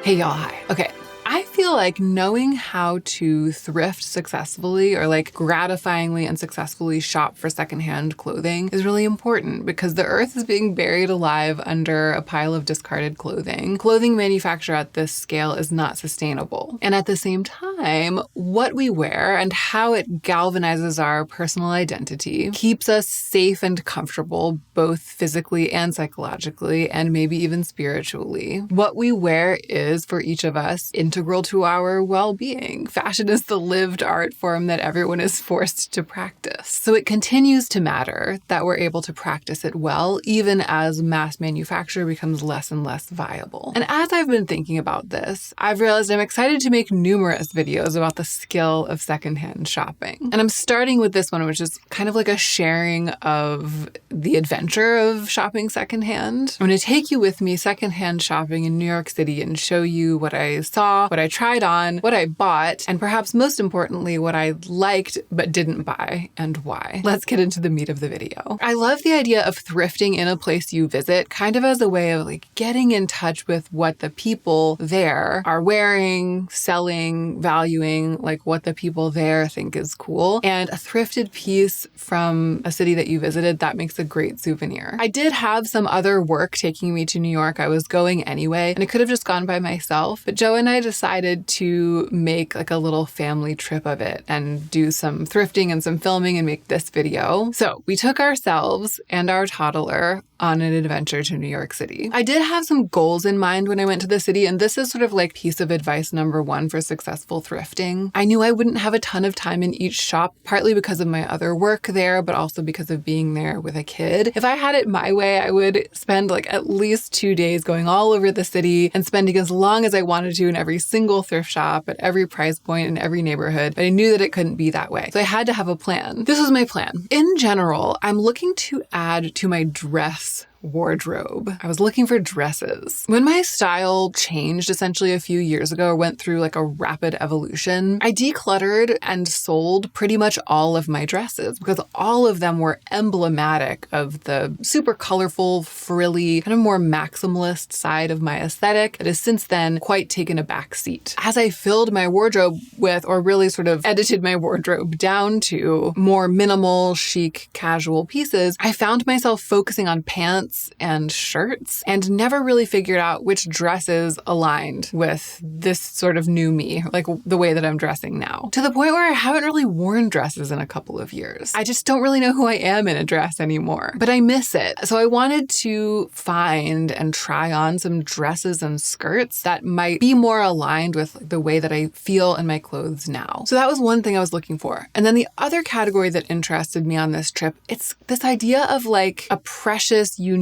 Hey y'all, hi. Okay. I feel like knowing how to thrift successfully or like gratifyingly and successfully shop for secondhand clothing is really important because the earth is being buried alive under a pile of discarded clothing. Clothing manufacture at this scale is not sustainable. And at the same time, what we wear and how it galvanizes our personal identity keeps us safe and comfortable, both physically and psychologically, and maybe even spiritually. What we wear is, for each of us, integral to our well-being. Fashion is the lived art form that everyone is forced to practice. So it continues to matter that we're able to practice it well, even as mass manufacture becomes less and less viable. And as I've been thinking about this, I've realized I'm excited to make numerous videos about the skill of secondhand shopping. And I'm starting with this one, which is kind of like a sharing of the adventure of shopping secondhand. I'm going to take you with me secondhand shopping in New York City and show you what I saw, what I tried on, what I bought, and perhaps most importantly, what I liked but didn't buy and why. Let's get into the meat of the video. I love the idea of thrifting in a place you visit, kind of as a way of like getting in touch with what the people there are wearing, selling, valuing, like what the people there think is cool. And a thrifted piece from a city that you visited, that makes a great souvenir. I did have some other work taking me to New York. I was going anyway, and I could have just gone by myself, but Joe and I decided to make like a little family trip of it and do some thrifting and some filming and make this video. So we took ourselves and our toddler on an adventure to New York City. I did have some goals in mind when I went to the city, and this is sort of like piece of advice number one for successful thrifting. I knew I wouldn't have a ton of time in each shop, partly because of my other work there, but also because of being there with a kid. If I had it my way, I would spend like at least 2 days going all over the city and spending as long as I wanted to in every single thrift shop at every price point in every neighborhood, but I knew that it couldn't be that way. So I had to have a plan. This was my plan. In general, I'm looking to add to my dress wardrobe. I was looking for dresses. When my style changed essentially a few years ago, or went through like a rapid evolution, I decluttered and sold pretty much all of my dresses because all of them were emblematic of the super colorful, frilly, kind of more maximalist side of my aesthetic that has since then quite taken a back seat. As I filled my wardrobe with, or really sort of edited my wardrobe down to more minimal, chic, casual pieces, I found myself focusing on pants and shirts and never really figured out which dresses aligned with this sort of new me, like the way that I'm dressing now. To the point where I haven't really worn dresses in a couple of years. I just don't really know who I am in a dress anymore, but I miss it. So I wanted to find and try on some dresses and skirts that might be more aligned with the way that I feel in my clothes now. So that was one thing I was looking for. And then the other category that interested me on this trip, it's this idea of like a precious, unique,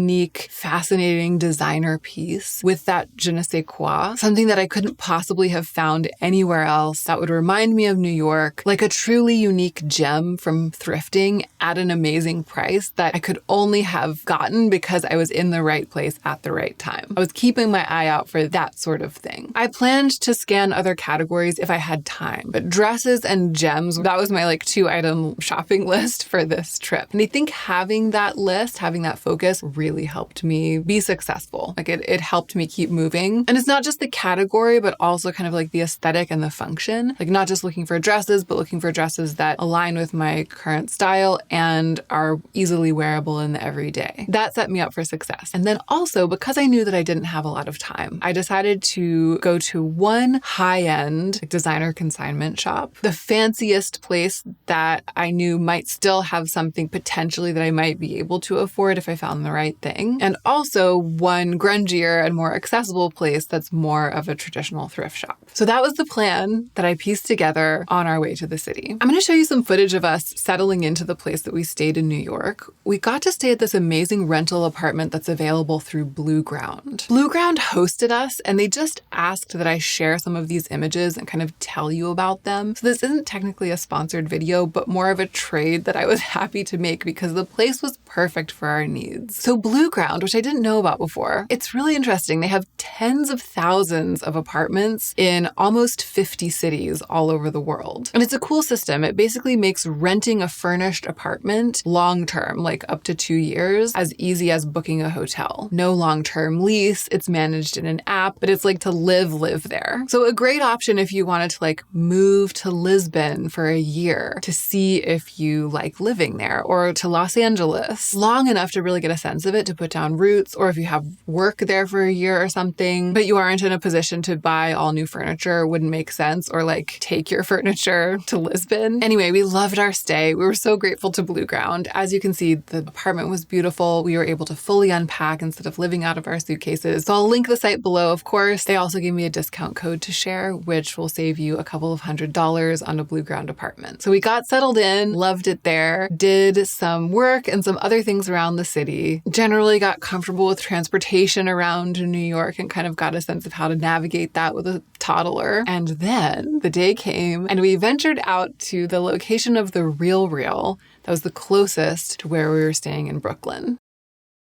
fascinating designer piece with that je ne sais quoi, something that I couldn't possibly have found anywhere else that would remind me of New York, like a truly unique gem from thrifting at an amazing price that I could only have gotten because I was in the right place at the right time. I was keeping my eye out for that sort of thing. I planned to scan other categories if I had time, but dresses and gems, that was my like 2-item shopping list for this trip. And I think having that list, having that focus really helped me be successful. Like it helped me keep moving. And it's not just the category, but also kind of like the aesthetic and the function. Like not just looking for dresses, but looking for dresses that align with my current style and are easily wearable in the everyday. That set me up for success. And then also, because I knew that I didn't have a lot of time, I decided to go to one high-end designer consignment shop, the fanciest place that I knew might still have something potentially that I might be able to afford if I found the right thing. And also one grungier and more accessible place that's more of a traditional thrift shop. So that was the plan that I pieced together on our way to the city. I'm going to show you some footage of us settling into the place that we stayed in New York. We got to stay at this amazing rental apartment that's available through blueground. Blueground hosted us, and they just asked that I share some of these images and kind of tell you about them. So this isn't technically a sponsored video, but more of a trade that I was happy to make because the place was perfect for our needs. So blueground, which I didn't know about before. It's really interesting. They have tens of thousands of apartments in almost 50 cities all over the world. And it's a cool system. It basically makes renting a furnished apartment long-term, like up to 2 years, as easy as booking a hotel. No long-term lease. It's managed in an app, but it's like to live there. So a great option if you wanted to like move to Lisbon for a year to see if you like living there, or to Los Angeles long enough to really get a sense of it, to put down roots, or if you have work there for a year or something, but you aren't in a position to buy all new furniture, wouldn't make sense, or like take your furniture to Lisbon. Anyway, we loved our stay. We were so grateful to blueground. As you can see, the apartment was beautiful. We were able to fully unpack instead of living out of our suitcases. So I'll link the site below, of course. They also gave me a discount code to share, which will save you a couple of $100s on a blueground apartment. So we got settled in, loved it there, did some work and some other things around the city, generally got comfortable with transportation around New York and kind of got a sense of how to navigate that with a toddler. And then the day came and we ventured out to the location of the RealReal that was the closest to where we were staying in Brooklyn.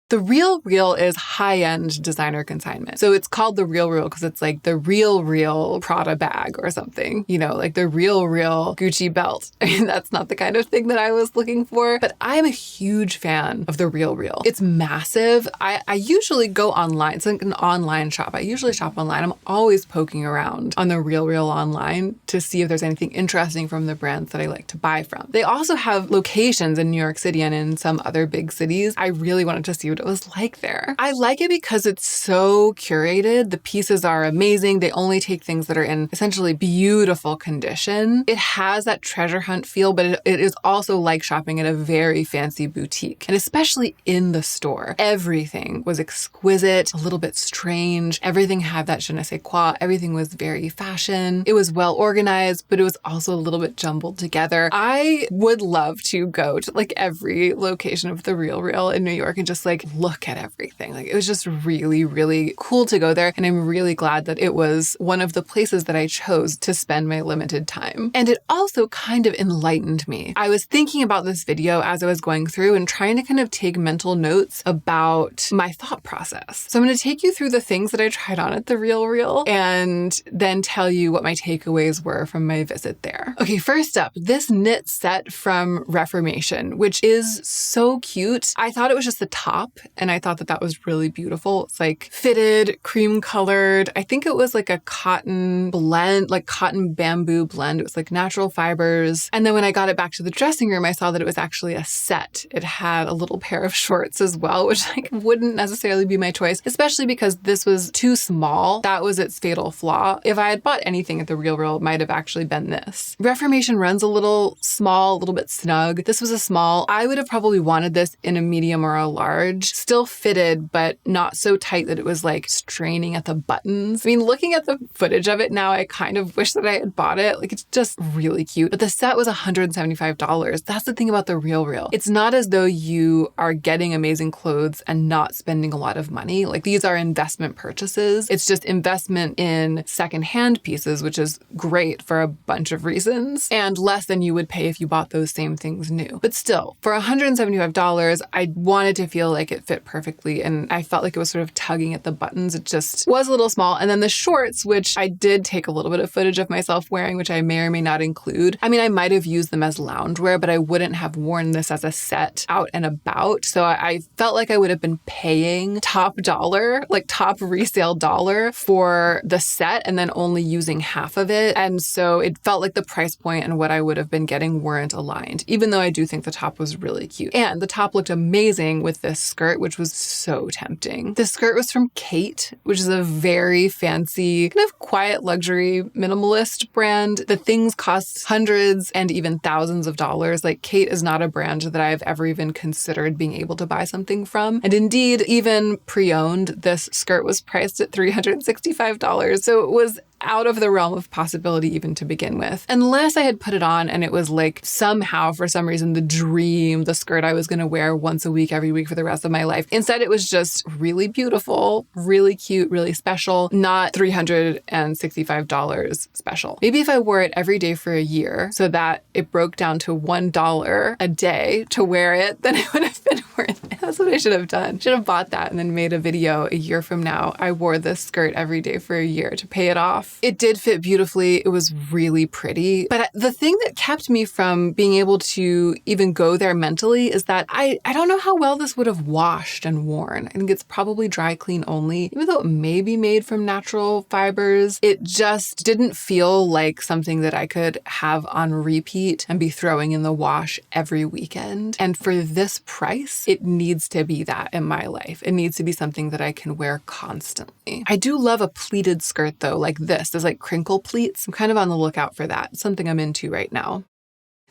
The RealReal is high-end designer consignment. So it's called the RealReal because it's like the real Prada bag or something, you know, like the real Gucci belt. I mean, that's not the kind of thing that I was looking for, but I am a huge fan of the RealReal. It's massive. I usually go online. It's like an online shop. I usually shop online. I'm always poking around on the RealReal online to see if there's anything interesting from the brands that I like to buy from. They also have locations in New York City and in some other big cities. I really wanted to see what it was like there. I like it because it's so curated. The pieces are amazing. They only take things that are in essentially beautiful condition. It has that treasure hunt feel, but it is also like shopping at a very fancy boutique, and especially in the store. Everything was exquisite, a little bit strange. Everything had that je ne sais quoi. Everything was very fashion. It was well organized, but it was also a little bit jumbled together. I would love to go to like every location of the RealReal in New York and just like look at everything. Like it was just really cool to go there. And I'm really glad that it was one of the places that I chose to spend my limited time. And it also kind of enlightened me. I was thinking about this video as I was going through and trying to kind of take mental notes about my thought process. So I'm going to take you through the things that I tried on at the RealReal and then tell you what my takeaways were from my visit there. Okay, first up, this knit set from Reformation, which is so cute. I thought it was just the top, and I thought that that was really beautiful. It's like fitted, cream colored. I think it was like a cotton blend, like cotton bamboo blend. It was like natural fibers. And then when I got it back to the dressing room, I saw that it was actually a set. It had a little pair of shorts as well, which like wouldn't necessarily be my choice, especially because this was too small. That was its fatal flaw. If I had bought anything at the RealReal, it might have actually been this. Reformation runs a little small, a little bit snug. This was a small. I would have probably wanted this in a medium or a large. Still fitted, but not so tight that it was like straining at the buttons. I mean, looking at the footage of it now, I kind of wish that I had bought it. Like, it's just really cute. But the set was $175. That's the thing about the RealReal. It's not as though you are getting amazing clothes and not spending a lot of money. Like, these are investment purchases. It's just investment in secondhand pieces, which is great for a bunch of reasons, and less than you would pay if you bought those same things new. But still, for $175, I wanted to feel like it fit perfectly, and I felt like it was sort of tugging at the buttons. It just was a little small. And then the shorts, which I did take a little bit of footage of myself wearing, which I may or may not include. I mean, I might have used them as loungewear, but I wouldn't have worn this as a set out and about. So I felt like I would have been paying top dollar, like top resale dollar for the set, and then only using half of it. And so it felt like the price point and what I would have been getting weren't aligned, even though I do think the top was really cute. And the top looked amazing with this skirt, which was so tempting. The skirt was from Kate, which is a very fancy, kind of quiet luxury minimalist brand. The things cost hundreds and even thousands of dollars. Like, Kate is not a brand that I've ever even considered being able to buy something from. And indeed, even pre-owned, this skirt was priced at $365. So it was out of the realm of possibility even to begin with. Unless I had put it on and it was like somehow, for some reason, the dream, the skirt I was going to wear once a week, every week for the rest of my life. Instead, it was just really beautiful, really cute, really special, not $365 special. Maybe if I wore it every day for a year so that it broke down to $1 a day to wear it, then it would have been worth it. That's what I should have done. Should have bought that and then made a video a year from now. I wore this skirt every day for a year to pay it off. It did fit beautifully. It was really pretty. But the thing that kept me from being able to even go there mentally is that I don't know how well this would have washed and worn. I think it's probably dry clean only. Even though it may be made from natural fibers, it just didn't feel like something that I could have on repeat and be throwing in the wash every weekend. And for this price, it needs to be that in my life. It needs to be something that I can wear constantly. I do love a pleated skirt though, like this. There's like crinkle pleats. I'm kind of on the lookout for that. It's something I'm into right now.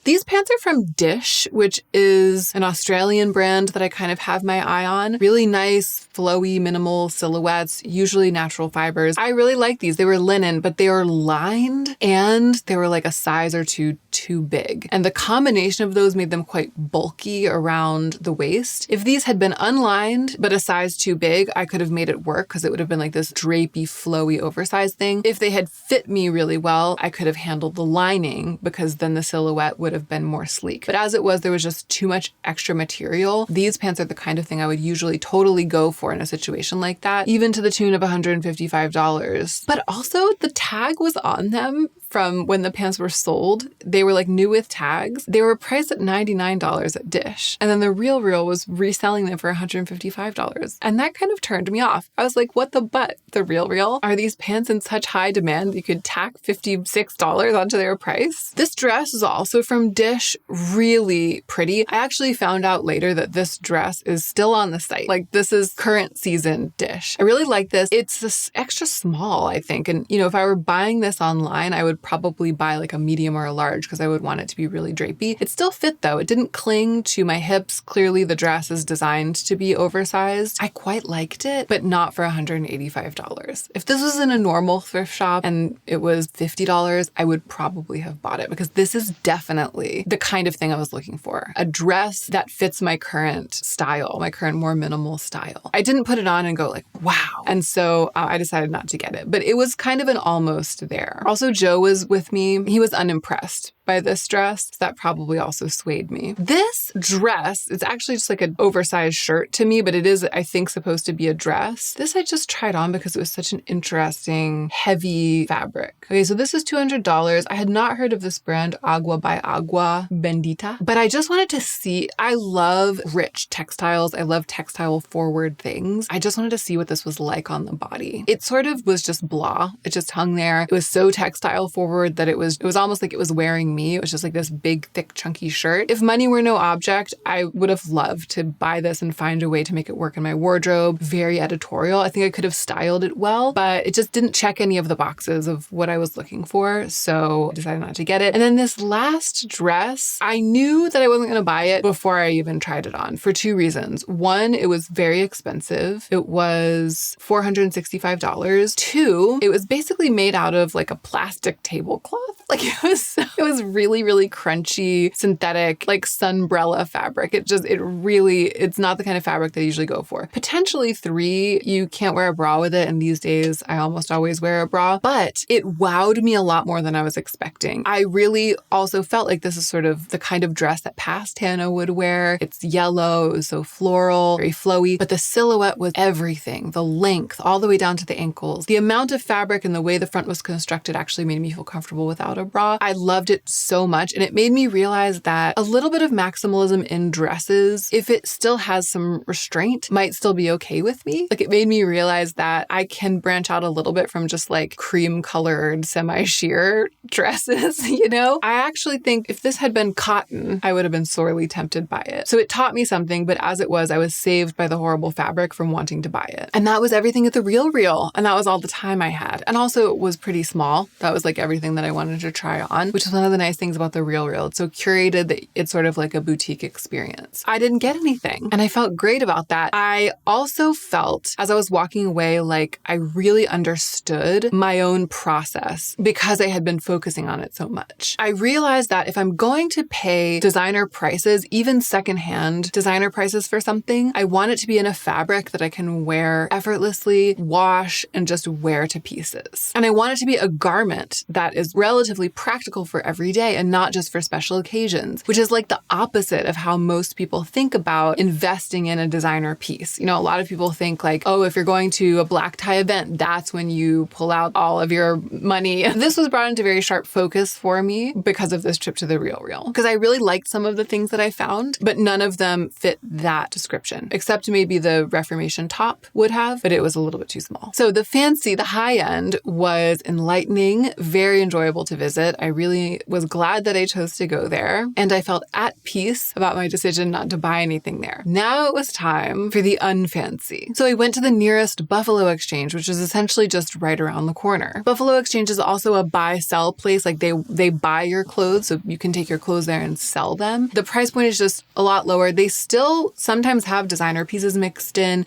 These pants are from Dish, which is an Australian brand that I kind of have my eye on. Really nice, flowy, minimal silhouettes, usually natural fibers. I really like these. They were linen, but they are lined and they were like a size or two too big. And the combination of those made them quite bulky around the waist. If these had been unlined, but a size too big, I could have made it work because it would have been like this drapey, flowy, oversized thing. If they had fit me really well, I could have handled the lining because then the silhouette would have been more sleek. But as it was, there was just too much extra material. These pants are the kind of thing I would usually totally go for in a situation like that, even to the tune of $155. But also the tag was on them from when the pants were sold. They were like new with tags. They were priced at $99 at Dish. And then the RealReal was reselling them for $155. And that kind of turned me off. I was like, what the butt? The RealReal? Are these pants in such high demand you could tack $56 onto their price? This dress is also from Dish. Really pretty. I actually found out later that this dress is still on the site. Like this is current season Dish. I really like this. It's this extra small, I think. And you know, if I were buying this online, I would probably buy like a medium or a large because I would want it to be really drapey. It still fit though. It didn't cling to my hips. Clearly the dress is designed to be oversized. I quite liked it, but not for $185. If this was in a normal thrift shop and it was $50, I would probably have bought it because this is definitely the kind of thing I was looking for. A dress that fits my current style, my current more minimal style. I didn't put it on and go like, wow. And so I decided not to get it, but it was kind of an almost there. Also, Joe was with me. He was unimpressed by this dress. That probably also swayed me. This dress, it's actually just like an oversized shirt to me, but it is, I think, supposed to be a dress. This I just tried on because it was such an interesting, heavy fabric. Okay, so this is $200. I had not heard of this brand, Agua by Agua Bendita, but I just wanted to see, I love rich textiles. I love textile forward things. I just wanted to see what this was like on the body. It sort of was just blah. It just hung there. It was so textile forward that it was almost like it was wearing me. It was just like this big, thick, chunky shirt. If money were no object, I would have loved to buy this and find a way to make it work in my wardrobe. Very editorial. I think I could have styled it well, but it just didn't check any of the boxes of what I was looking for. So I decided not to get it. And then this last dress, I knew that I wasn't going to buy it before I even tried it on for two reasons. One, it was very expensive. It was $465. Two, it was basically made out of like a plastic tablecloth. Like it was really, really crunchy, synthetic, like sunbrella fabric. It's not the kind of fabric that I usually go for. Potentially three, you can't wear a bra with it. And these days I almost always wear a bra, but it wowed me a lot more than I was expecting. I really also felt like this is sort of the kind of dress that past Hannah would wear. It's yellow, it was so floral, very flowy, but the silhouette was everything. The length, all the way down to the ankles. The amount of fabric and the way the front was constructed actually made me feel comfortable without a bra. I loved it so much. And it made me realize that a little bit of maximalism in dresses, if it still has some restraint, might still be okay with me. Like it made me realize that I can branch out a little bit from just like cream colored semi-sheer dresses, you know? I actually think if this had been cotton, I would have been sorely tempted by it. So it taught me something, but as it was, I was saved by the horrible fabric from wanting to buy it. And that was everything at the RealReal. And that was all the time I had. And also it was pretty small. That was like everything that I wanted to to try on, which is one of the nice things about the RealReal. It's so curated that it's sort of like a boutique experience. I didn't get anything, and I felt great about that. I also felt, as I was walking away, like I really understood my own process because I had been focusing on it so much. I realized that if I'm going to pay designer prices, even secondhand designer prices for something, I want it to be in a fabric that I can wear effortlessly, wash, and just wear to pieces. And I want it to be a garment that is relatively practical for every day and not just for special occasions, which is like the opposite of how most people think about investing in a designer piece. You know, a lot of people think like, oh, if you're going to a black tie event, that's when you pull out all of your money. This was brought into very sharp focus for me because of this trip to the RealReal, because I really liked some of the things that I found, but none of them fit that description, except maybe the Reformation top would have, but it was a little bit too small. So the fancy, the high end was enlightening, very enjoyable to visit. I really was glad that I chose to go there, and I felt at peace about my decision not to buy anything there. Now it was time for the unfancy. So I went to the nearest Buffalo Exchange, which is essentially just right around the corner. Buffalo Exchange is also a buy-sell place. Like they buy your clothes, so you can take your clothes there and sell them. The price point is just a lot lower. They still sometimes have designer pieces mixed in.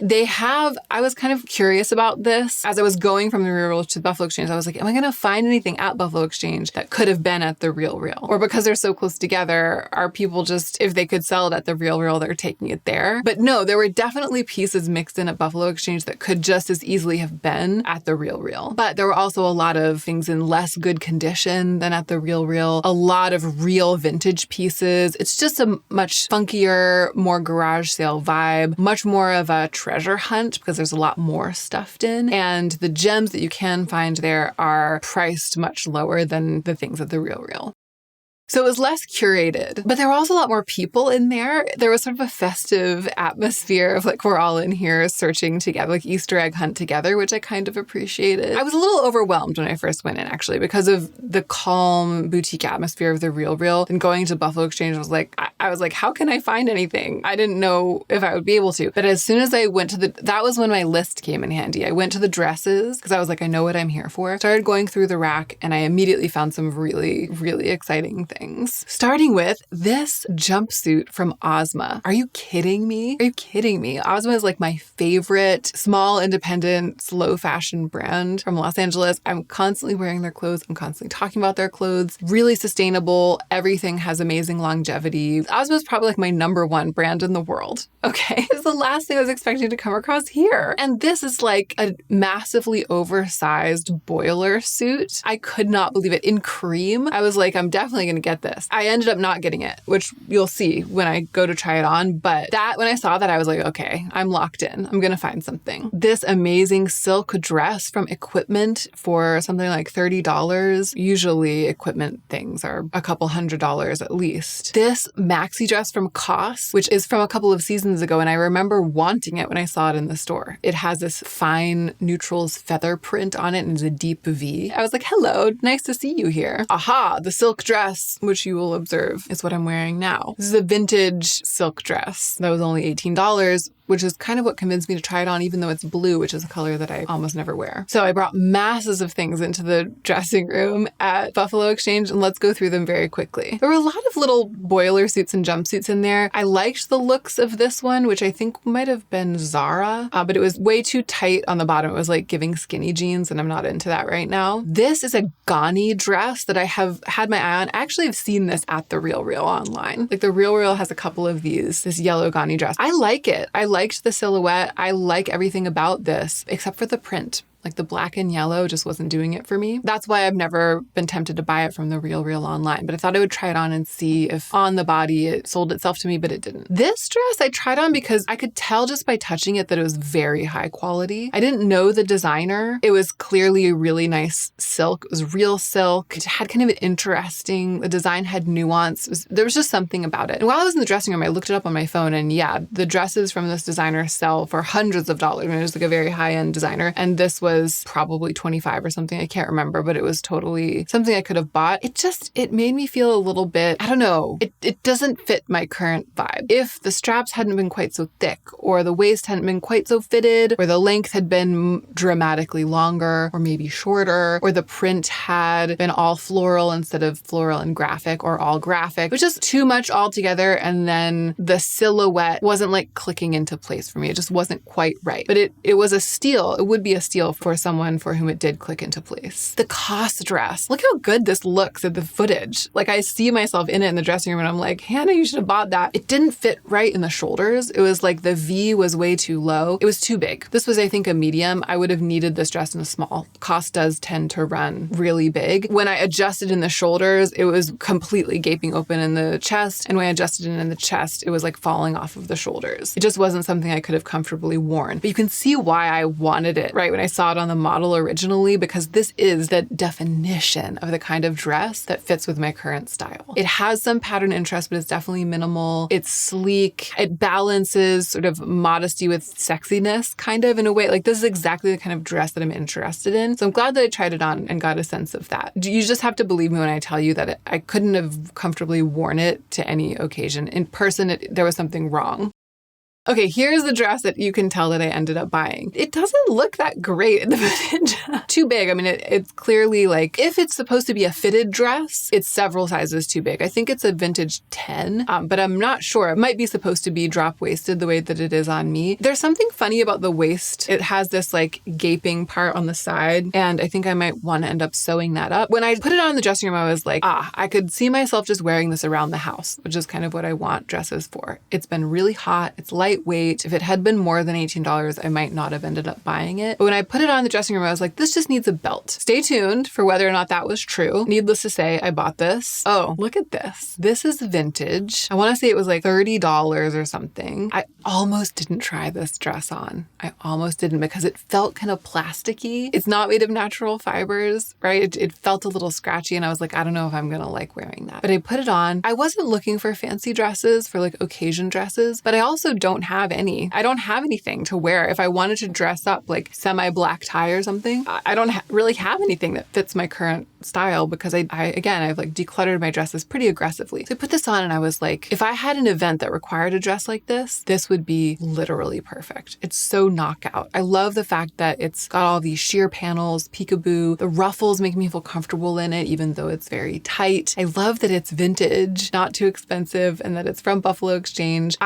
I was kind of curious about this. As I was going from the RealReal to the Buffalo Exchange, I was like, am I going to find anything at Buffalo Exchange that could have been at the RealReal? Or because they're so close together, are people just, if they could sell it at the RealReal, they're taking it there? But no, there were definitely pieces mixed in at Buffalo Exchange that could just as easily have been at the RealReal. But there were also a lot of things in less good condition than at the RealReal, a lot of real vintage pieces. It's just a much funkier, more garage sale vibe, much more of a treasure hunt because there's a lot more stuffed in. And the gems that you can find there are priced much lower than the things at the RealReal. So it was less curated, but there were also a lot more people in there. There was sort of a festive atmosphere of like, we're all in here searching together, like Easter egg hunt together, which I kind of appreciated. I was a little overwhelmed when I first went in, actually, because of the calm boutique atmosphere of the RealReal. And going to Buffalo Exchange, I was like, how can I find anything? I didn't know if I would be able to. But as soon as I went to that was when my list came in handy. I went to the dresses because I was like, I know what I'm here for. Started going through the rack and I immediately found some really, really exciting things. Starting with this jumpsuit from Ozma. Are you kidding me? Are you kidding me? Ozma is like my favorite small, independent, slow fashion brand from Los Angeles. I'm constantly wearing their clothes. I'm constantly talking about their clothes. Really sustainable. Everything has amazing longevity. Ozma is probably like my #1 brand in the world. Okay. It's the last thing I was expecting to come across here. And this is like a massively oversized boiler suit. I could not believe it. In cream. I was like, I'm definitely going to get this. I ended up not getting it, which you'll see when I go to try it on. But when I saw that, I was like, okay, I'm locked in. I'm going to find something. This amazing silk dress from Equipment for something like $30. Usually Equipment things are a couple $100 at least. This maxi dress from COS, which is from a couple of seasons ago. And I remember wanting it when I saw it in the store. It has this fine neutrals feather print on it and it's a deep V. I was like, hello, nice to see you here. Aha, the silk dress, which you will observe is what I'm wearing now. This is a vintage silk dress that was only $18, which is kind of what convinced me to try it on, even though it's blue, which is a color that I almost never wear. So I brought masses of things into the dressing room at Buffalo Exchange, and let's go through them very quickly. There were a lot of little boiler suits and jumpsuits in there. I liked the looks of this one, which I think might have been Zara, but it was way too tight on the bottom. It was like giving skinny jeans, and I'm not into that right now. This is a Ghani dress that I have had my eye on. I actually have seen this at the RealReal online. Like the RealReal has a couple of these, this yellow Ghani dress. I like it. I liked the silhouette. I like everything about this, except for the print. Like the black and yellow just wasn't doing it for me. That's why I've never been tempted to buy it from the RealReal online, but I thought I would try it on and see if on the body it sold itself to me, but it didn't. This dress I tried on because I could tell just by touching it that it was very high quality. I didn't know the designer. It was clearly a really nice silk. It was real silk. It had kind of an interesting, the design had nuance. There was just something about it. And while I was in the dressing room, I looked it up on my phone and yeah, the dresses from this designer sell for hundreds of dollars. I mean, it was like a very high-end designer. And this was was probably 25 or something. I can't remember, but it was totally something I could have bought. It made me feel a little bit, I don't know, it doesn't fit my current vibe. If the straps hadn't been quite so thick, or the waist hadn't been quite so fitted, or the length had been dramatically longer or maybe shorter, or the print had been all floral instead of floral and graphic, or all graphic, it was just too much altogether. And then the silhouette wasn't like clicking into place for me. It just wasn't quite right. But it was a steal. It would be a steal for someone for whom it did click into place. The COS dress. Look how good this looks at the footage. Like, I see myself in it in the dressing room and I'm like, Hannah, you should have bought that. It didn't fit right in the shoulders. It was like the V was way too low. It was too big. This was, I think, a medium. I would have needed this dress in a small. COS does tend to run really big. When I adjusted in the shoulders, it was completely gaping open in the chest. And when I adjusted in the chest, it was like falling off of the shoulders. It just wasn't something I could have comfortably worn. But you can see why I wanted it, right? When I saw it on the model originally, because this is the definition of the kind of dress that fits with my current style. It has some pattern interest, but it's definitely minimal. It's sleek. It balances sort of modesty with sexiness, kind of, in a way. Like, this is exactly the kind of dress that I'm interested in. So I'm glad that I tried it on and got a sense of that. You just have to believe me when I tell you that I couldn't have comfortably worn it to any occasion. In person, there was something wrong. Okay, here's the dress that you can tell that I ended up buying. It doesn't look that great in the footage. Too big. I mean, it's clearly like, if it's supposed to be a fitted dress, it's several sizes too big. I think it's a vintage 10, but I'm not sure. It might be supposed to be drop-waisted the way that it is on me. There's something funny about the waist. It has this like gaping part on the side, and I think I might want to end up sewing that up. When I put it on in the dressing room, I was like, I could see myself just wearing this around the house, which is kind of what I want dresses for. It's been really hot. It's lightweight. If it had been more than $18, I might not have ended up buying it. But when I put it on in the dressing room, I was like, this just needs a belt. Stay tuned for whether or not that was true. Needless to say, I bought this. Oh, look at this. This is vintage. I want to say it was like $30 or something. I almost didn't try this dress on. I almost didn't, because it felt kind of plasticky. It's not made of natural fibers, right? It felt a little scratchy, and I was like, I don't know if I'm gonna like wearing that. But I put it on. I wasn't looking for fancy dresses, for like occasion dresses, but I also don't have any. I don't have anything to wear. If I wanted to dress up like semi-black tie or something, I don't really have anything that fits my current style, because I've like decluttered my dresses pretty aggressively. So I put this on and I was like, if I had an event that required a dress like this would be literally perfect. It's so knockout. I love the fact that it's got all these sheer panels, peekaboo. The ruffles make me feel comfortable in it, even though it's very tight. I love that it's vintage, not too expensive, and that it's from Buffalo Exchange.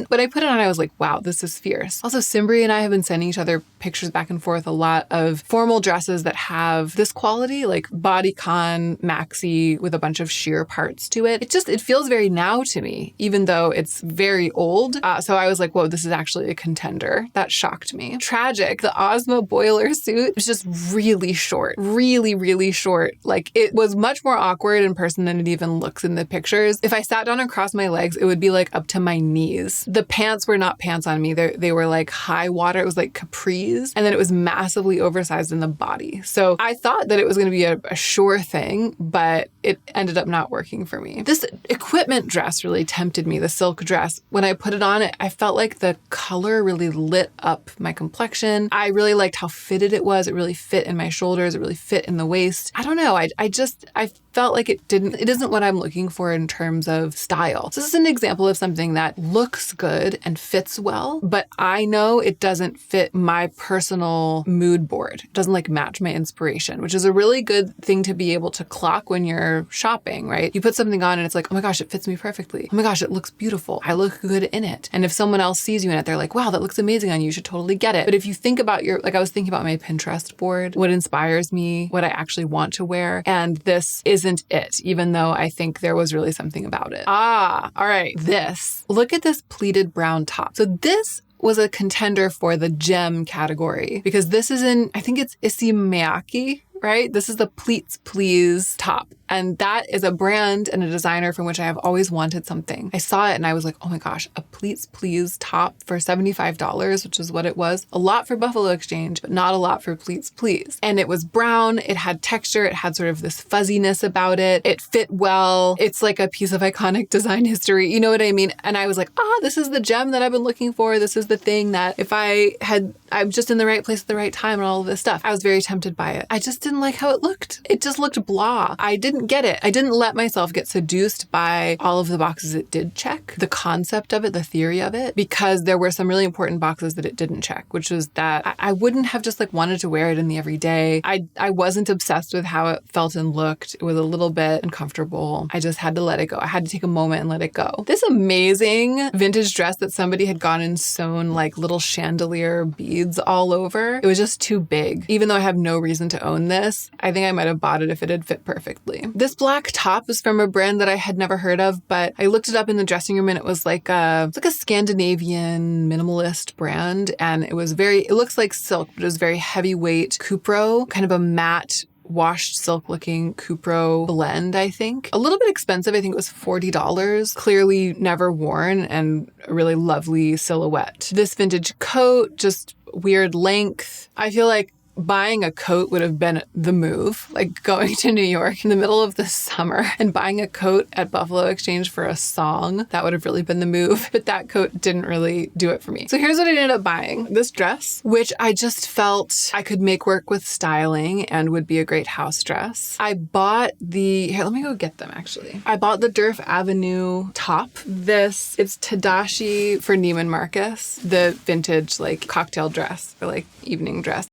When I put it on, I was like, wow, this is fierce. Also, Cimbri and I have been sending each other pictures back and forth a lot of formal dresses that have this quality, like bodycon maxi with a bunch of sheer parts to it. It feels very now to me, even though it's very old. So I was like, whoa, this is actually a contender. That shocked me. Tragic. The Ozma boiler suit was just really short, really, really short. Like, it was much more awkward in person than it even looks in the pictures. If I sat down and crossed my legs, it would be like up to my knees. The pants were not pants on me. They were like high water. It was like capris. And then it was massively oversized in the body. So I thought that it was going to be a sure thing, but it ended up not working for me. This equipment dress really tempted me, the silk dress. When I put it on, I felt like the color really lit up my complexion. I really liked how fitted it was. It really fit in my shoulders. It really fit in the waist. I don't know. I felt like it isn't what I'm looking for in terms of style. So this is an example of something that looks good and fits well, but I know it doesn't fit my personal mood board. It doesn't like match my inspiration, which is a really good thing to be able to clock when you're shopping, right? You put something on and it's like, oh my gosh, it fits me perfectly. Oh my gosh, it looks beautiful. I look good in it. And if someone else sees you in it, they're like, wow, that looks amazing on you. You should totally get it. But if you think about I was thinking about my Pinterest board, what inspires me, what I actually want to wear, and this isn't it, even though I think there was really something about it. All right, look at this pleated brown top. So this was a contender for the gem category, because this is I think it's Issey Miyake, right? This is the Pleats Please top. And that is a brand and a designer from which I have always wanted something. I saw it and I was like, oh my gosh, a Pleats Please top for $75, which is what it was. A lot for Buffalo Exchange, but not a lot for Pleats Please. And it was brown, it had texture, it had sort of this fuzziness about it. It fit well. It's like a piece of iconic design history. You know what I mean? And I was like, this is the gem that I've been looking for. This is the thing that if I'm just in the right place at the right time and all of this stuff. I was very tempted by it. I just didn't like how it looked. It just looked blah. I didn't get it. I didn't let myself get seduced by all of the boxes it did check, the concept of it, the theory of it, because there were some really important boxes that it didn't check, which was that I wouldn't have just like wanted to wear it in the everyday. I wasn't obsessed with how it felt and looked. It was a little bit uncomfortable. I just had to let it go. I had to take a moment and let it go. This amazing vintage dress that somebody had gone and sewn like little chandelier beads all over. It was just too big. Even though I have no reason to own this, I think I might have bought it if it had fit perfectly. This black top is from a brand that I had never heard of, but I looked it up in the dressing room and it was like a Scandinavian minimalist brand. And it looks like silk, but it was very heavyweight cupro, kind of a matte washed silk looking cupro blend, I think. A little bit expensive. I think it was $40. Clearly never worn and a really lovely silhouette. This vintage coat, just weird length. I feel like buying a coat would have been the move, like going to New York in the middle of the summer and buying a coat at Buffalo Exchange for a song. That would have really been the move, but that coat didn't really do it for me. So here's what I ended up buying. This dress, which I just felt I could make work with styling and would be a great house dress. I bought here, let me go get them actually. I bought the Durf Avenue top. It's Tadashi for Neiman Marcus, the vintage like cocktail dress or like evening dress.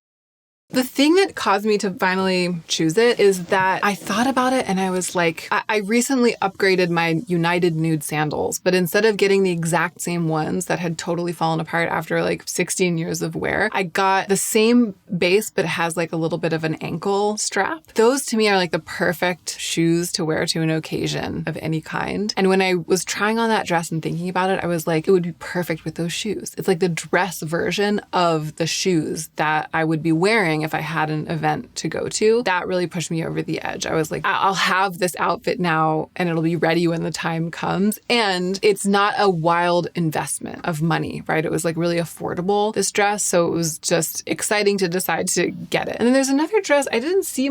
The thing that caused me to finally choose it is that I thought about it and I was like, I recently upgraded my United Nude sandals, but instead of getting the exact same ones that had totally fallen apart after like 16 years of wear, I got the same base, but it has like a little bit of an ankle strap. Those to me are like the perfect shoes to wear to an occasion of any kind. And when I was trying on that dress and thinking about it, I was like, it would be perfect with those shoes. It's like the dress version of the shoes that I would be wearing if I had an event to go to. That really pushed me over the edge. I was like, I'll have this outfit now and it'll be ready when the time comes. And it's not a wild investment of money, right? It was like really affordable, this dress. So it was just exciting to decide to get it. And then there's another dress. I didn't see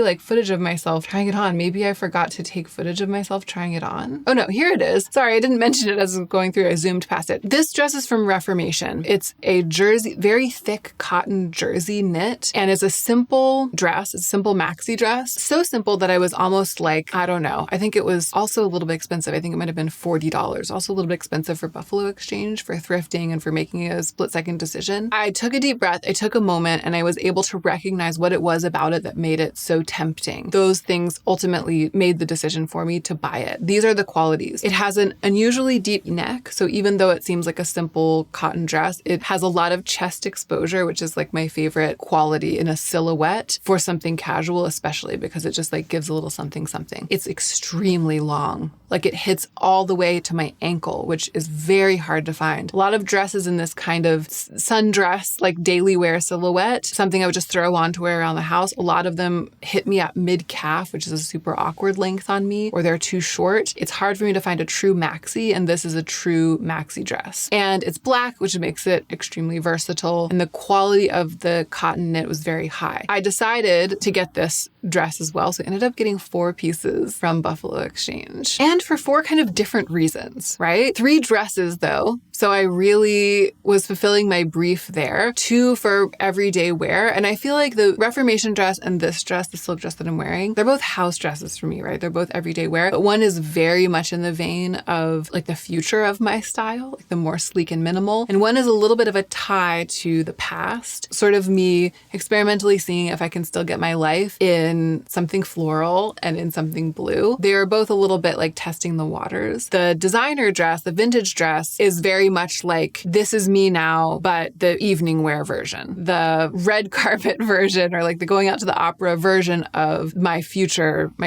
like footage of myself trying it on. Maybe I forgot to take footage of myself trying it on. Oh no, here it is. Sorry, I didn't mention it as I was going through. I zoomed past it. This dress is from Reformation. It's a jersey, very thick cotton jersey knit, and it's a simple dress. It's a simple maxi dress. So simple that I was almost like, I don't know. I think it was also a little bit expensive. I think it might have been $40. Also a little bit expensive for Buffalo Exchange, for thrifting and for making a split-second decision. I took a deep breath. I took a moment and I was able to recognize what it was about it that made it so tempting. Those things ultimately made the decision for me to buy it. These are the qualities. It has an unusually deep neck. So even though it seems like a simple cotton dress, it has a lot of chest exposure, which is like my favorite quality in a silhouette for something casual, especially because it just like gives a little something. It's extremely long. Like it hits all the way to my ankle, which is very hard to find. A lot of dresses in this kind of sundress, like daily wear silhouette, something I would just throw on to wear around the house. A lot of them hit me at mid-calf, which is a super awkward length on me, or they're too short. It's hard for me to find a true maxi, and this is a true maxi dress. And it's black, which makes it extremely versatile, and the quality of the cotton knit was very high. I decided to get this dress as well, so I ended up getting 4 pieces from Buffalo Exchange. And for 4 kind of different reasons, right? 3 dresses though, so I really was fulfilling my brief there. 2 for everyday wear, and I feel like the Reformation dress and this dress, the silk dress that I'm wearing, they're both house dresses for me, right? They're both everyday wear, but one is very much in the vein of like the future of my style, like the more sleek and minimal, and one is a little bit of a tie to the past, sort of me experimentally seeing if I can still get my life in something floral and in something blue. They are both a little bit like testing the waters. The designer dress, the vintage dress, is very much like, this is me now, but the evening wear version, the red carpet version, or like the going out to the opera version of my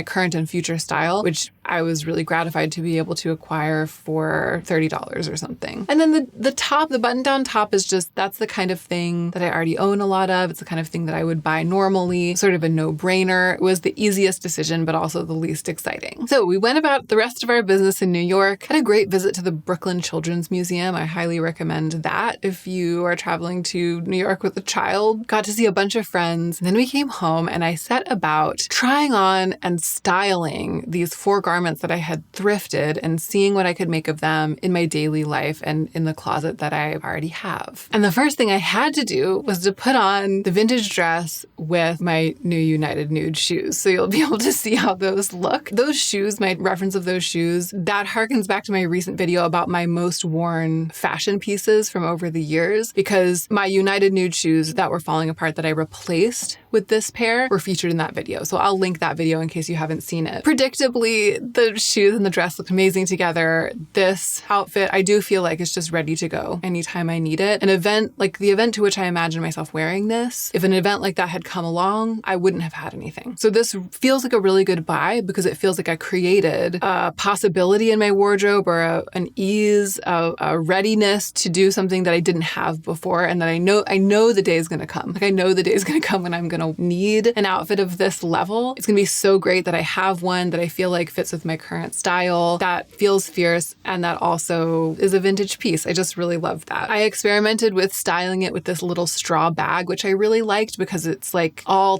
current and future style, which I was really gratified to be able to acquire for $30 or something. And then the top, the button-down top is just, that's the kind of thing that I already own a lot of. It's the kind of thing that I would buy normally, sort of a no-brainer. It was the easiest decision, but also the least exciting. So we went about the rest of our business in New York, had a great visit to the Brooklyn Children's Museum. I highly recommend that if you are traveling to New York with a child. Got to see a bunch of friends. And then we came home and I set about trying on and styling these 4 garments that I had thrifted and seeing what I could make of them in my daily life and in the closet that I already have. And the first thing I had to do was to put on the vintage dress with my new United Nude shoes. So you'll be able to see how those look. Those shoes, my reference of those shoes, that harkens back to my recent video about my most worn fashion pieces from over the years, because my United Nude shoes that were falling apart that I replaced with this pair were featured in that video. So I'll link that video in case you haven't seen it. Predictably, the shoes and the dress look amazing together. This outfit, I do feel like it's just ready to go anytime I need it. An event, like the event to which I imagine myself wearing this, if an event like that had come along, I wouldn't have had anything. So this feels like a really good buy because it feels like I created a possibility in my wardrobe or an ease, a readiness to do something that I didn't have before, and that I know the day is going to come. Like I know the day is going to come when I'm going to need an outfit of this level. It's going to be so great that I have one that I feel like fits with my current style, that feels fierce, and that also is a vintage piece. I just really love that. I experimented with styling it with this little straw bag, which I really liked because it's like all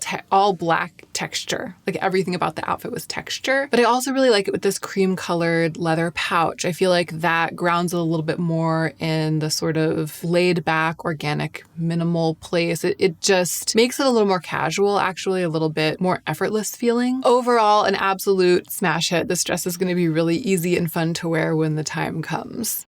black texture. Like everything about the outfit was texture. But I also really like it with this cream colored leather pouch. I feel like that grounds it a little bit more in the sort of laid back, organic, minimal place. It just makes it a little more casual, actually a little bit more effortless feeling. Overall, an absolute smash hit. This dress is going to be really easy and fun to wear when the time comes.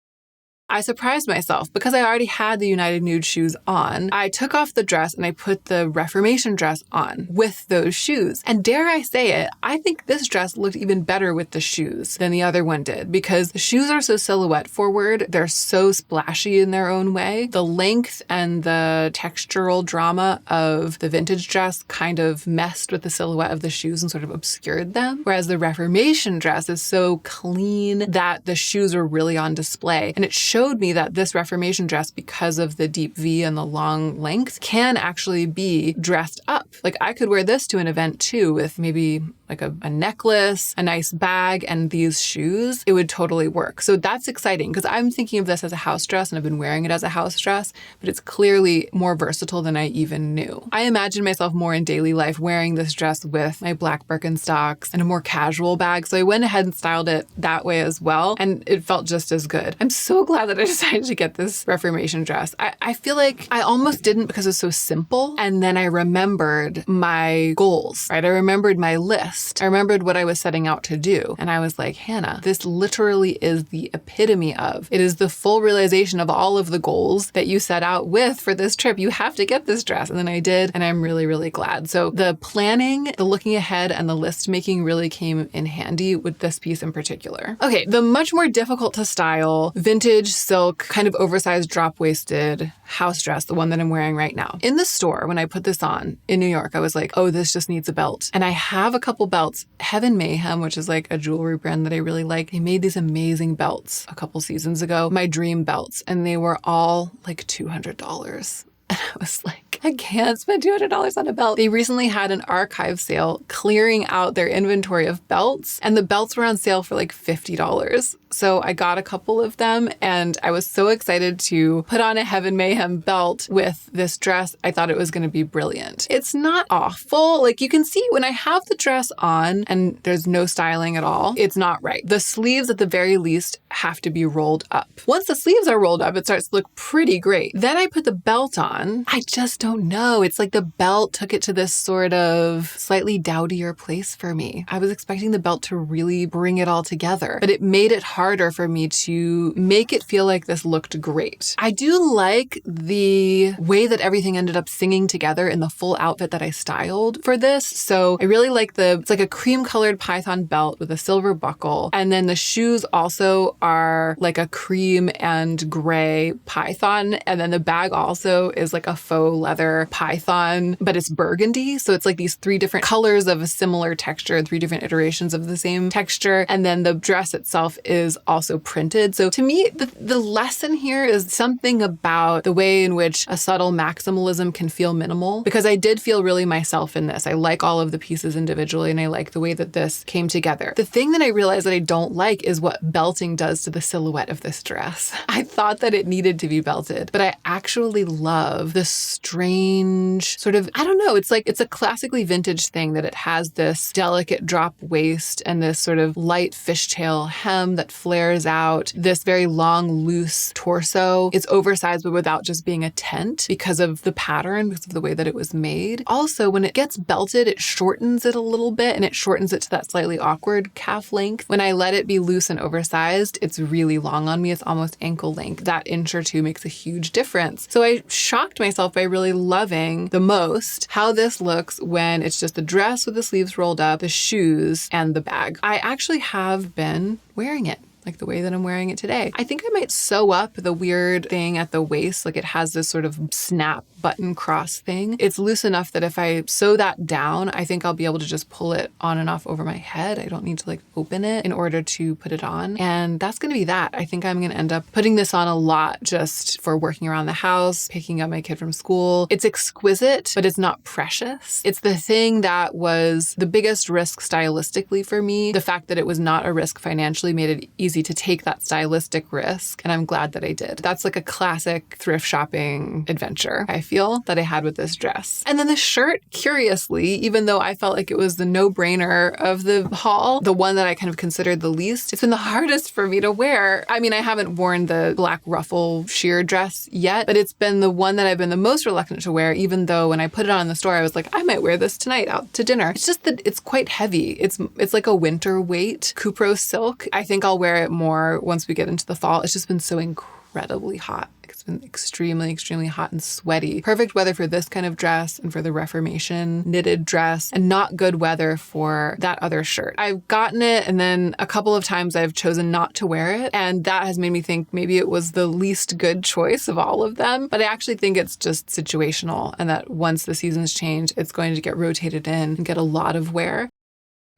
I surprised myself because I already had the United Nude shoes on. I took off the dress and I put the Reformation dress on with those shoes. And dare I say it, I think this dress looked even better with the shoes than the other one did because the shoes are so silhouette forward. They're so splashy in their own way. The length and the textural drama of the vintage dress kind of messed with the silhouette of the shoes and sort of obscured them. Whereas the Reformation dress is so clean that the shoes are really on display. And it showed me that this Reformation dress, because of the deep V and the long length, can actually be dressed up. Like I could wear this to an event too with maybe like a necklace, a nice bag, and these shoes. It would totally work. So that's exciting because I'm thinking of this as a house dress and I've been wearing it as a house dress, but it's clearly more versatile than I even knew. I imagine myself more in daily life wearing this dress with my black Birkenstocks and a more casual bag. So I went ahead and styled it that way as well, and it felt just as good. I'm so glad that I decided to get this Reformation dress. I feel like I almost didn't because it's so simple. And then I remembered my goals, right? I remembered my list. I remembered what I was setting out to do. And I was like, Hannah, this literally is the epitome of, it is the full realization of all of the goals that you set out with for this trip. You have to get this dress. And then I did. And I'm really, really glad. So the planning, the looking ahead, and the list making really came in handy with this piece in particular. Okay, the much more difficult to style vintage silk, kind of oversized drop-waisted house dress, the one that I'm wearing right now. In the store, when I put this on in New York, I was like, oh, this just needs a belt. And I have a couple belts. Heaven Mayhem, which is like a jewelry brand that I really like, they made these amazing belts a couple seasons ago, my dream belts, and they were all like $200. And I was like, I can't spend $200 on a belt. They recently had an archive sale clearing out their inventory of belts, and the belts were on sale for like $50. So I got a couple of them and I was so excited to put on a Heaven Mayhem belt with this dress. I thought it was going to be brilliant. It's not awful. Like you can see when I have the dress on and there's no styling at all, it's not right. The sleeves at the very least have to be rolled up. Once the sleeves are rolled up, it starts to look pretty great. Then I put the belt on. I just don't know. It's like the belt took it to this sort of slightly dowdier place for me. I was expecting the belt to really bring it all together, but it made it harder for me to make it feel like this looked great. I do like the way that everything ended up singing together in the full outfit that I styled for this. So I really like it's like a cream colored python belt with a silver buckle. And then the shoes also are like a cream and gray python. And then the bag also is like a faux leather another python, but it's burgundy. So it's like these 3 different colors of a similar texture, 3 different iterations of the same texture. And then the dress itself is also printed. So to me, the lesson here is something about the way in which a subtle maximalism can feel minimal, because I did feel really myself in this. I like all of the pieces individually, and I like the way that this came together. The thing that I realized that I don't like is what belting does to the silhouette of this dress. I thought that it needed to be belted, but I actually love this strange sort of, I don't know, it's like, it's a classically vintage thing that it has this delicate drop waist and this sort of light fishtail hem that flares out, this very long, loose torso. It's oversized, but without just being a tent because of the pattern, because of the way that it was made. Also, when it gets belted, it shortens it a little bit, and it shortens it to that slightly awkward calf length. When I let it be loose and oversized, it's really long on me. It's almost ankle length. That inch or two makes a huge difference. So I shocked myself by really loving the most how this looks when it's just the dress with the sleeves rolled up, the shoes, and the bag. I actually have been wearing it like the way that I'm wearing it today. I think I might sew up the weird thing at the waist. Like it has this sort of snap button cross thing. It's loose enough that if I sew that down, I think I'll be able to just pull it on and off over my head. I don't need to like open it in order to put it on. And that's going to be that. I think I'm going to end up putting this on a lot just for working around the house, picking up my kid from school. It's exquisite, but it's not precious. It's the thing that was the biggest risk stylistically for me. The fact that it was not a risk financially made it easy to take that stylistic risk, and I'm glad that I did. That's like a classic thrift shopping adventure, I feel, that I had with this dress. And then the shirt, curiously, even though I felt like it was the no-brainer of the haul, the one that I kind of considered the least, it's been the hardest for me to wear. I mean, I haven't worn the black ruffle sheer dress yet, but it's been the one that I've been the most reluctant to wear, even though when I put it on in the store, I was like, I might wear this tonight out to dinner. It's just that it's quite heavy. It's like a winter weight Cupro silk. I think I'll wear it more once we get into the fall. It's just been so incredibly hot. It's been extremely, extremely hot and sweaty. Perfect weather for this kind of dress and for the Reformation knitted dress, and not good weather for that other shirt. I've gotten it, and then a couple of times I've chosen not to wear it, and that has made me think maybe it was the least good choice of all of them. But I actually think it's just situational, and that once the seasons change, it's going to get rotated in and get a lot of wear.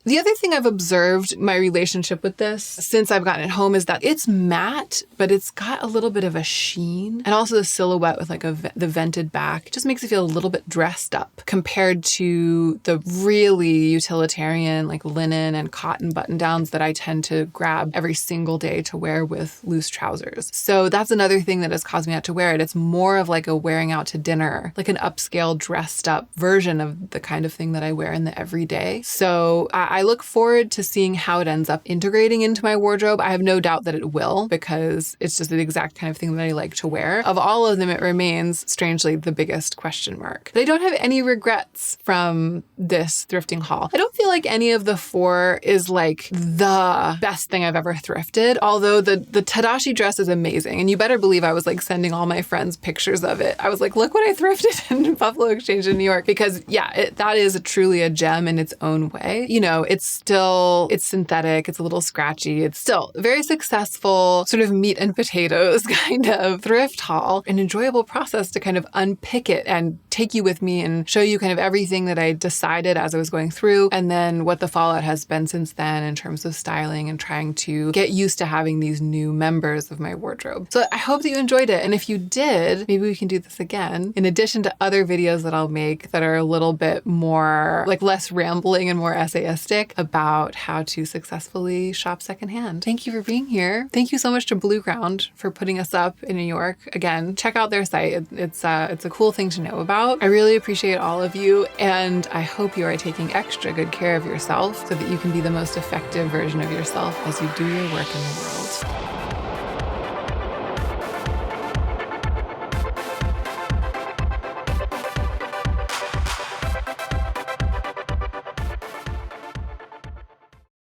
The other thing I've observed my relationship with this since I've gotten it home is that it's matte, but it's got a little bit of a sheen. And also the silhouette with like the vented back just makes it feel a little bit dressed up compared to the really utilitarian like linen and cotton button downs that I tend to grab every single day to wear with loose trousers. So that's another thing that has caused me not to wear it. It's more of like a wearing out to dinner, like an upscale dressed up version of the kind of thing that I wear in the everyday. So I look forward to seeing how it ends up integrating into my wardrobe. I have no doubt that it will, because it's just the exact kind of thing that I like to wear. Of all of them, it remains, strangely, the biggest question mark. But I don't have any regrets from this thrifting haul. I don't feel like any of the 4 is like the best thing I've ever thrifted, although the Tadashi dress is amazing. And you better believe I was like sending all my friends pictures of it. I was like, look what I thrifted in Buffalo Exchange in New York, because yeah, that is truly a gem in its own way. You know, it's synthetic, it's a little scratchy, it's still a very successful sort of meat and potatoes kind of thrift haul, an enjoyable process to kind of unpick it and take you with me and show you kind of everything that I decided as I was going through, and then what the fallout has been since then in terms of styling and trying to get used to having these new members of my wardrobe. So I hope that you enjoyed it, and if you did, maybe we can do this again, in addition to other videos that I'll make that are a little bit more, like less rambling and more essayistic about how to successfully shop secondhand. Thank you for being here. Thank you so much to Blueground for putting us up in New York. Again, check out their site. It's a cool thing to know about. I really appreciate all of you, and I hope you are taking extra good care of yourself so that you can be the most effective version of yourself as you do your work in the world.